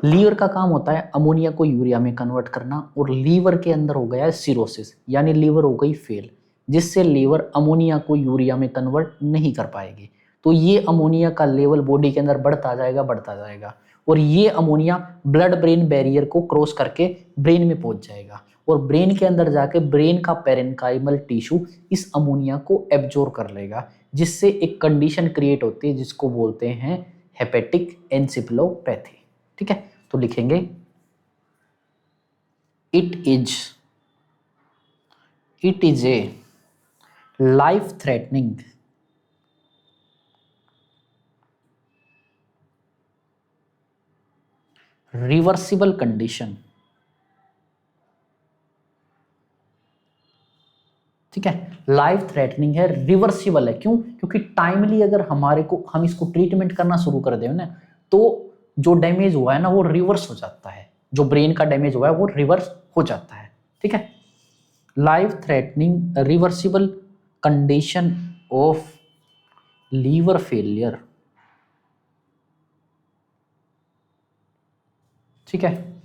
लीवर का काम होता है अमोनिया को यूरिया में कन्वर्ट करना, और लीवर के अंदर हो गया है सिरोसिस, यानी लीवर हो गई फेल, जिससे लीवर अमोनिया को यूरिया में कन्वर्ट नहीं कर पाएगी। तो ये अमोनिया का लेवल बॉडी के अंदर बढ़ता जाएगा, बढ़ता जाएगा, और ये अमोनिया ब्लड ब्रेन बैरियर को क्रॉस करके ब्रेन में पहुंच जाएगा, और ब्रेन के अंदर जाके ब्रेन का पेरेन्काइमल टिश्यू इस अमोनिया को एब्जॉर्ब कर लेगा, जिससे एक कंडीशन क्रिएट होती है जिसको बोलते हैं हेपेटिक एन्सेफेलोपैथी। ठीक है, तो लिखेंगे it is a life threatening reversible condition. ठीक है, लाइफ थ्रेटनिंग है, रिवर्सिबल है। क्यों? क्योंकि टाइमली अगर हम इसको ट्रीटमेंट करना शुरू कर दें ना, तो जो डैमेज हुआ है ना वो रिवर्स हो जाता है, जो ब्रेन का डैमेज हुआ है वो रिवर्स हो जाता है। ठीक है, life threatening reversible condition of liver failure. ठीक है,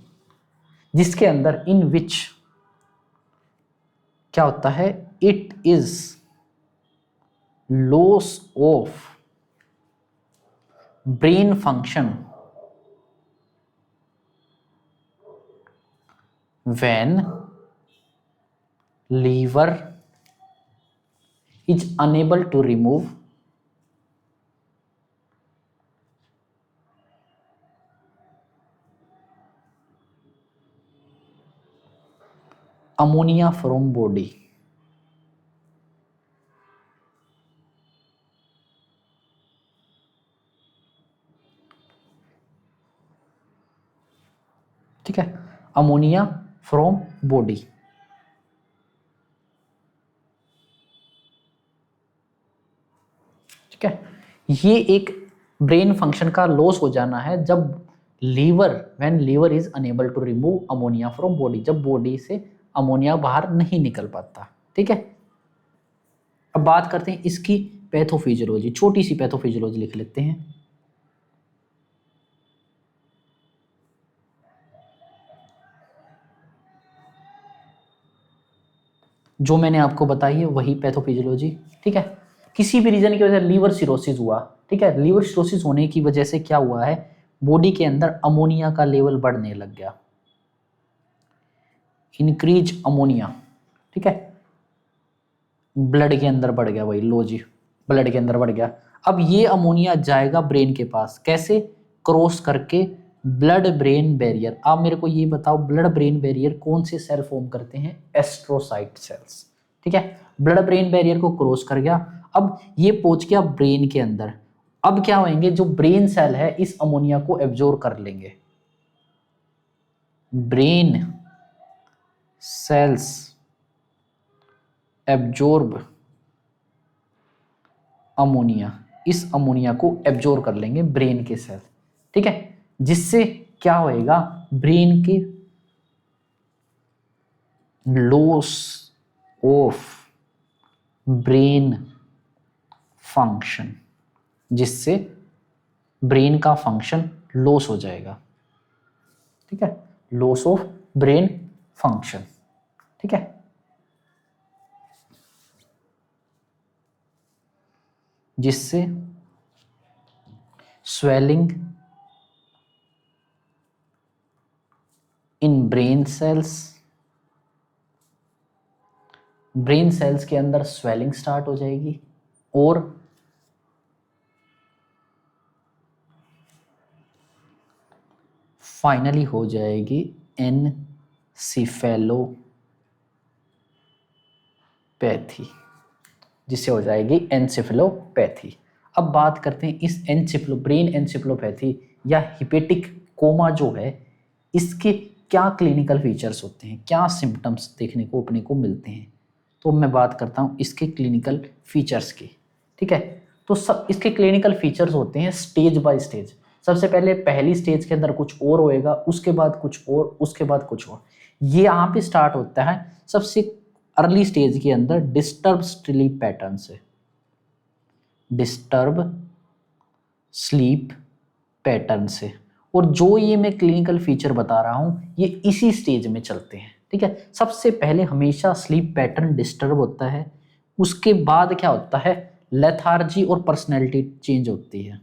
जिसके अंदर इन विच क्या होता है? It is loss of brain function when liver is unable to remove ammonia from body। ठीक है, अमोनिया फ्रॉम बॉडी। ये एक ब्रेन फंक्शन का लॉस हो जाना है जब when liver is unable to remove ammonia from body, जब बॉडी से अमोनिया बाहर नहीं निकल पाता। ठीक है, अब बात करते हैं इसकी पैथोफिजियोलॉजी, छोटी सी पैथोफिजियोलॉजी लिख लेते हैं। जो मैंने आपको बताई है वही पैथोफिजियोलॉजी। ठीक है, किसी भी रीजन की वजह से लीवर सिरोसिस हुआ, ठीक है, लीवर सिरोसिस होने की वजह से क्या हुआ है, बॉडी के अंदर अमोनिया का लेवल बढ़ने लग गया, इंक्रीज अमोनिया। ठीक है, ब्लड के अंदर बढ़ गया, वही लो जी, ब्लड के अंदर बढ़ गया। अब ये अमोनिया जाएगा ब्रेन के पास, कैसे, क्रॉस करके ब्लड ब्रेन बैरियर। आप मेरे को ये बताओ, ब्लड ब्रेन बैरियर कौन से सेल फॉर्म करते हैं, एस्ट्रोसाइट सेल्स। ठीक है, ब्लड ब्रेन बैरियर को क्रॉस कर गया, अब ये पहुंच गया ब्रेन के अंदर। अब क्या होंगे, जो ब्रेन सेल है इस अमोनिया को एब्जॉर्ब कर लेंगे, ब्रेन सेल्स एब्जॉर्ब अमोनिया, इस अमोनिया को एब्जॉर्ब कर लेंगे ब्रेन के सेल। ठीक है, जिससे क्या होएगा, ब्रेन के लॉस ऑफ ब्रेन फंक्शन, जिससे ब्रेन का फंक्शन लॉस हो जाएगा। ठीक है, लॉस ऑफ ब्रेन फंक्शन। ठीक है, जिससे swelling in brain cells, brain cells के अंदर स्वेलिंग स्टार्ट हो जाएगी और फाइनली हो जाएगी एनसिफेलोपैथी, जिससे हो जाएगी एनसिफेलोपैथी। अब बात करते हैं इस ब्रेन एनसिफेलोपैथी या हिपेटिक कोमा जो है, इसके क्या क्लिनिकल फीचर्स होते हैं, क्या सिम्टम्स देखने को अपने को मिलते हैं। तो मैं बात करता हूँ इसके क्लिनिकल फीचर्स की। ठीक है, तो सब इसके क्लिनिकल फीचर्स होते हैं स्टेज बाय स्टेज। सबसे पहले पहली स्टेज के अंदर कुछ और होएगा, उसके बाद कुछ और, उसके बाद कुछ और। ये यहाँ पे स्टार्ट होता है सबसे अर्ली स्टेज के अंदर डिस्टर्ब स्लीप पैटर्न से, डिस्टर्ब स्लीप पैटर्न से। और जो ये मैं क्लिनिकल फीचर बता रहा हूं ये इसी स्टेज में चलते हैं। ठीक है, सबसे पहले हमेशा स्लीप पैटर्न डिस्टर्ब होता है, उसके बाद क्या होता है, लेथार्जी और पर्सनैलिटी चेंज होती है,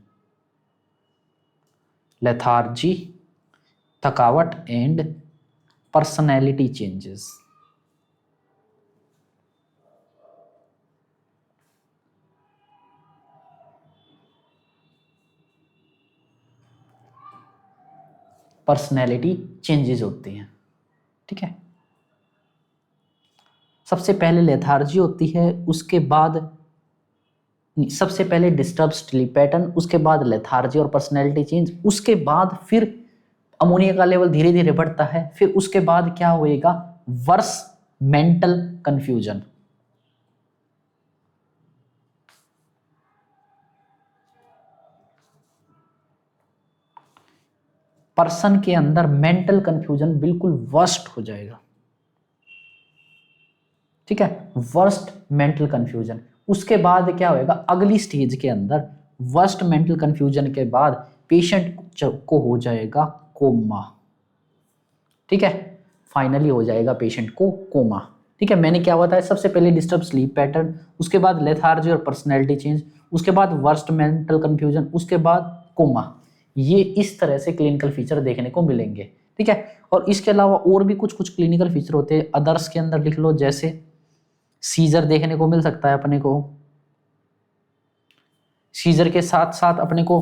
लेथार्जी थकावट and personality changes. Personality changes होती हैं। ठीक है, सबसे पहले लेथार्जी होती है, उसके बाद सबसे पहले डिस्टर्ब स्लीप पैटर्न, उसके बाद लेथार्जी और पर्सनैलिटी चेंज, उसके बाद फिर अमोनिया का लेवल धीरे धीरे बढ़ता है, फिर उसके बाद क्या होएगा, वर्स मेंटल कंफ्यूजन। पर्सन के अंदर मेंटल कंफ्यूजन बिल्कुल वर्स्ट हो जाएगा। ठीक है, वर्स्ट मेंटल कंफ्यूजन। उसके बाद क्या होएगा, अगली स्टेज के अंदर वर्स्ट मेंटल कंफ्यूजन के बाद पेशेंट को हो जाएगा कोमा। ठीक है, फाइनली हो जाएगा पेशेंट को कोमा। ठीक है, मैंने क्या बताया, सबसे पहले डिस्टर्ब स्लीप पैटर्न, उसके बाद लेथार्जी और पर्सनैलिटी चेंज, उसके बाद वर्स्ट मेंटल कंफ्यूजन, उसके बाद कोमा। ये इस तरह से क्लिनिकल फीचर देखने को मिलेंगे। ठीक है, और इसके अलावा और भी कुछ कुछ क्लिनिकल फीचर होते हैं, अदर्स के अंदर लिख लो, जैसे सीजर देखने को मिल सकता है अपने को, सीजर के साथ साथ अपने को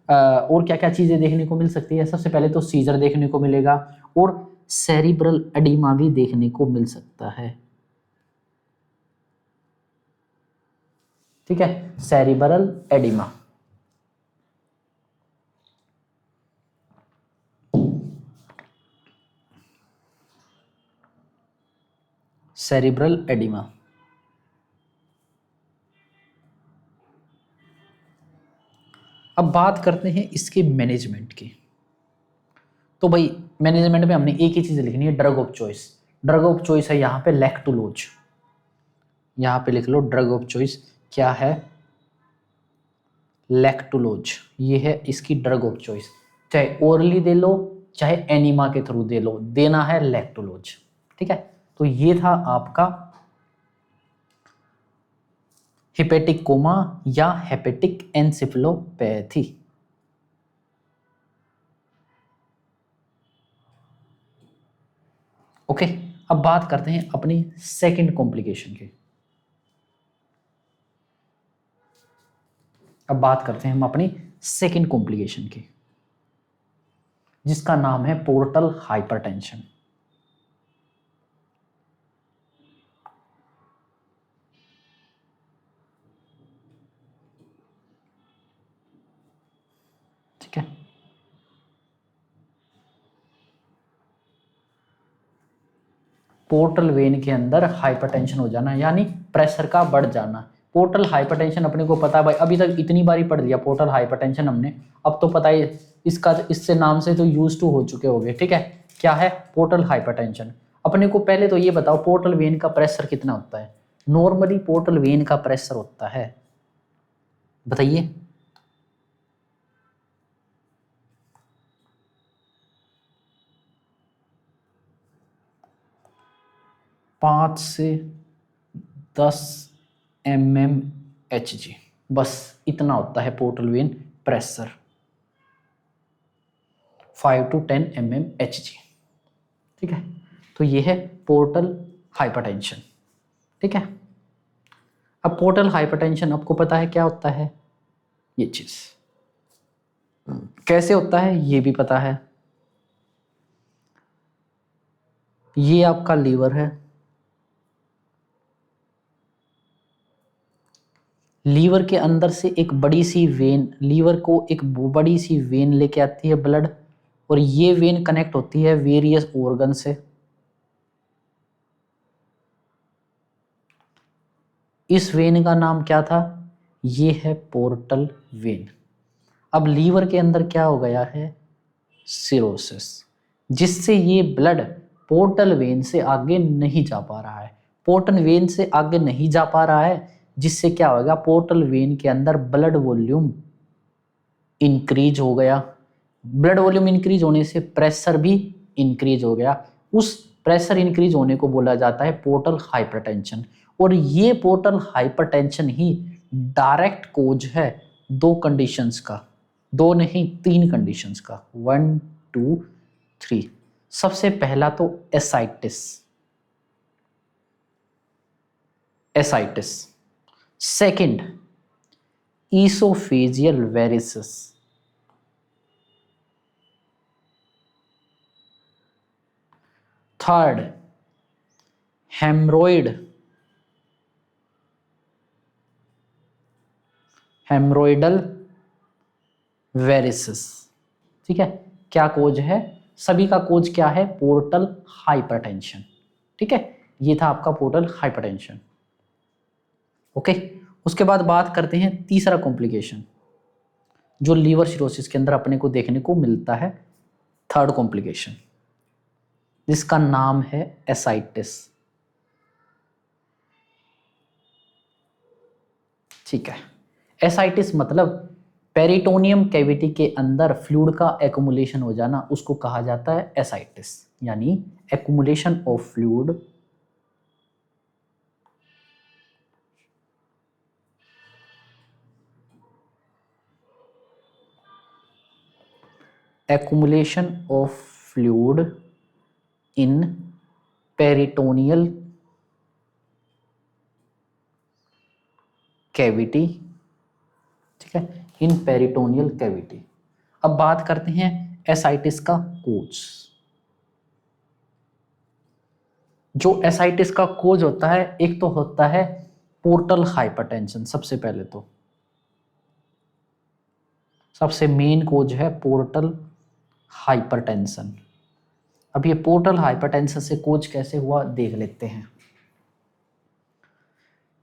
और क्या क्या चीजें देखने को मिल सकती है, सबसे पहले तो सीजर देखने को मिलेगा और सेरिब्रल एडिमा भी देखने को मिल सकता है। ठीक है, सेरिब्रल एडिमा। सेरिब्रल एडिमा अब बात करते हैं इसके मैनेजमेंट की। तो भाई मैनेजमेंट में हमने एक ही चीज लिखनी है, drug of choice. Drug of choice है यहाँ पे लैक्टुलोज, यहाँ पे लिख लो ड्रग ऑफ चॉइस क्या है, लैक्टुलोज। ये है इसकी ड्रग ऑफ चॉइस, चाहे ओरली दे लो चाहे एनिमा के थ्रू दे लो, देना है लैक्टुलोज। ठीक है, तो ये था आपका हेपेटिक कोमा या हेपेटिक एनसेफेलोपैथी। ओके, अब बात करते हैं अपनी सेकंड कॉम्प्लिकेशन की। अब बात करते हैं हम अपनी सेकंड कॉम्प्लिकेशन की, जिसका नाम है पोर्टल हाइपरटेंशन। ठीक है, पोर्टल वेन के अंदर हाइपरटेंशन हो जाना यानी प्रेशर का बढ़ जाना। पोर्टल हाइपरटेंशन अपने को पता है भाई, अभी तक इतनी बारी पढ़ लिया पोर्टल हाइपरटेंशन हमने, अब तो पता है इसका, इससे नाम से तो यूज टू हो चुके होंगे। ठीक है, क्या है पोर्टल हाइपरटेंशन। अपने को पहले तो ये बताओ पोर्टल वेन का प्रेशर कितना होता है। नॉर्मली पोर्टल वेन का प्रेशर होता है, बताइए, 5 से 10 mmHg, बस इतना होता है portal vein pressure, 5 to 10 mmHg। ठीक है, तो ये है पोर्टल हाइपरटेंशन। ठीक है, अब पोर्टल हाइपरटेंशन आपको पता है क्या होता है, ये चीज कैसे होता है ये भी पता है। ये आपका लीवर है, लीवर के अंदर से एक बड़ी सी वेन, लीवर को एक बड़ी सी वेन लेके आती है ब्लड, और ये वेन कनेक्ट होती है वेरियस ऑर्गन से। इस वेन का नाम क्या था, ये है पोर्टल वेन। अब लीवर के अंदर क्या हो गया है, सिरोसिस, जिससे ये ब्लड पोर्टल वेन से आगे नहीं जा पा रहा है। पोर्टल वेन से आगे नहीं जा पा रहा है, जिससे क्या होगा, पोर्टल वेन के अंदर ब्लड वॉल्यूम इंक्रीज हो गया। ब्लड वॉल्यूम इंक्रीज होने से प्रेशर भी इंक्रीज हो गया। उस प्रेशर इंक्रीज होने को बोला जाता है पोर्टल हाइपरटेंशन। और ये पोर्टल हाइपरटेंशन ही डायरेक्ट कोज है दो कंडीशंस का, दो नहीं 3 कंडीशंस का, 1 2 3। सबसे पहला तो ascites, ascites. Second oesophageal varices, third haemorrhoid, haemorrhoidal varices. ठीक है, क्या कोज है, सभी का कोज क्या है, पोर्टल हाइपरटेंशन। ठीक है, ये था आपका पोर्टल हाइपरटेंशन। ओके, उसके बाद बात करते हैं तीसरा कॉम्प्लिकेशन जो लीवर सिरोसिस के अंदर अपने को देखने को मिलता है, थर्ड कॉम्प्लिकेशन, जिसका नाम है एसाइटिस। ठीक है, एसाइटिस मतलब पेरिटोनियम कैविटी के अंदर फ्लूइड का एक्युमुलेशन हो जाना, उसको कहा जाता है एसाइटिस, यानी accumulation of fluid, accumulation of fluid in peritoneal cavity। ठीक है, इन पेरिटोनियल कैविटी। अब बात करते हैं एसाइटिस का कोज। जो एसाइटिस का कोज होता है, एक तो होता है पोर्टल हाइपरटेंशन, सबसे पहले तो सबसे मेन कोज है पोर्टल हाइपरटेंशन। अब ये पोर्टल हाइपरटेंशन से कोज कैसे हुआ देख लेते हैं।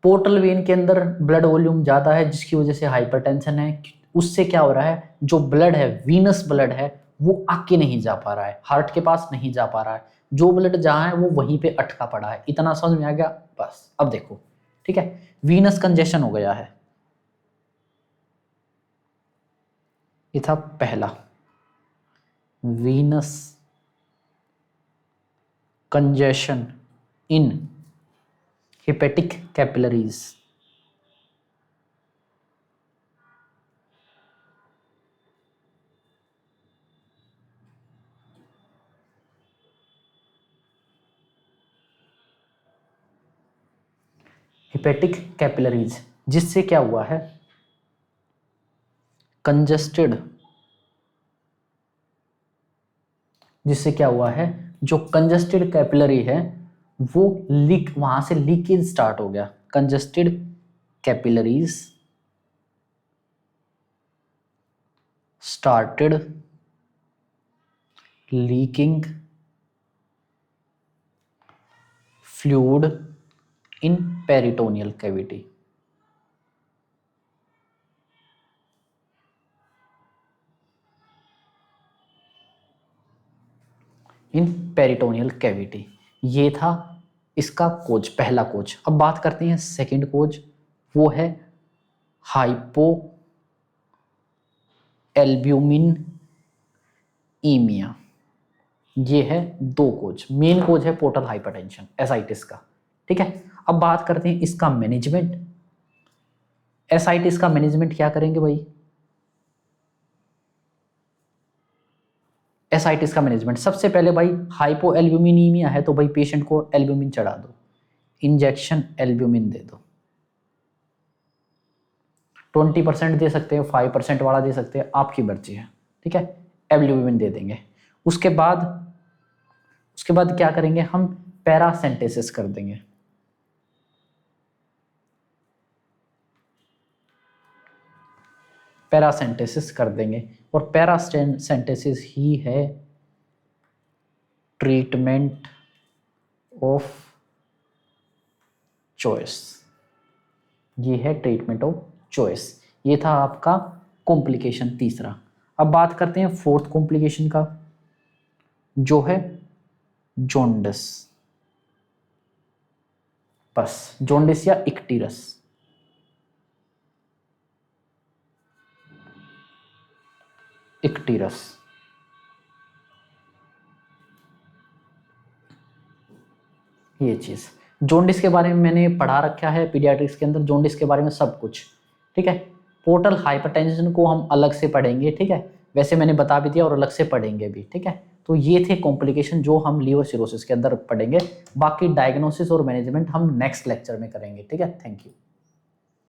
पोर्टल वेन के अंदर ब्लड वॉल्यूम ज़्यादा है, जिसकी वजह से हाइपरटेंशन है। उससे क्या हो रहा है, जो ब्लड है, वीनस ब्लड है, वो आके नहीं जा पा रहा है, हार्ट के पास नहीं जा पा रहा है, जो ब्लड जहाँ है वो वहीं पे अटका पड़ा है। इतना समझ में आ गया? बस अब देखो, ठीक है, वीनस कंजेशन हो गया है। ये था पहला, वीनस कंजेशन इन हेपेटिक कैपिलरीज। हेपेटिक कैपिलरीज, जिससे क्या हुआ है, कंजेस्टेड, जिससे क्या हुआ है, जो कंजेस्टेड कैपिलरी है वो लीक, वहां से लीकेज स्टार्ट हो गया। Congested capillaries started leaking fluid in peritoneal cavity. In peritoneal cavity, ये था इसका कोज, पहला कोज। अब बात करते हैं सेकंड कोज, वो है हाइपो एल्ब्यूमिन ईमिया। ये है दो कोज, मेन कोज है पोर्टल हाइपरटेंशन एसाइटिस का, ठीक है। अब बात करते हैं इसका मैनेजमेंट। एसाइटिस का मैनेजमेंट क्या करेंगे भाई, एसाइटिस का मैनेजमेंट सबसे पहले भाई, हाइपो एल्ब्यूमिनीमिया है तो भाई पेशेंट को एल्ब्यूमिन चढ़ा दो, इंजेक्शन एल्ब्यूमिन दे दो। 20% दे सकते हैं, 5% वाला दे सकते हैं, आपकी मर्जी है, ठीक है, एल्ब्यूमिन दे देंगे। उसके बाद क्या करेंगे हम, पैरासेंटेसिस कर देंगे। पैरासेंटेसिस कर देंगे, और पैरासेंटेसिस ही है ट्रीटमेंट ऑफ चॉइस। ये है ट्रीटमेंट ऑफ चॉइस। ये था आपका कॉम्प्लिकेशन तीसरा। अब बात करते हैं फोर्थ कॉम्प्लिकेशन का, जो है जॉन्डिस। बस जॉन्डिस या इक्टीरस। इक्टीरस, ये चीज जॉन्डिस के बारे में मैंने पढ़ा रखा है पीडियाट्रिक्स के अंदर, जॉन्डिस के बारे में सब कुछ, ठीक है। पोर्टल हाइपरटेंशन को हम अलग से पढ़ेंगे, ठीक है, वैसे मैंने बता भी दिया, और अलग से पढ़ेंगे भी, ठीक है। तो ये थे कॉम्प्लिकेशन जो हम लीवर सिरोसिस के अंदर पढ़ेंगे। बाकी डायग्नोसिस और मैनेजमेंट हम नेक्स्ट लेक्चर में करेंगे, ठीक है। Thank you.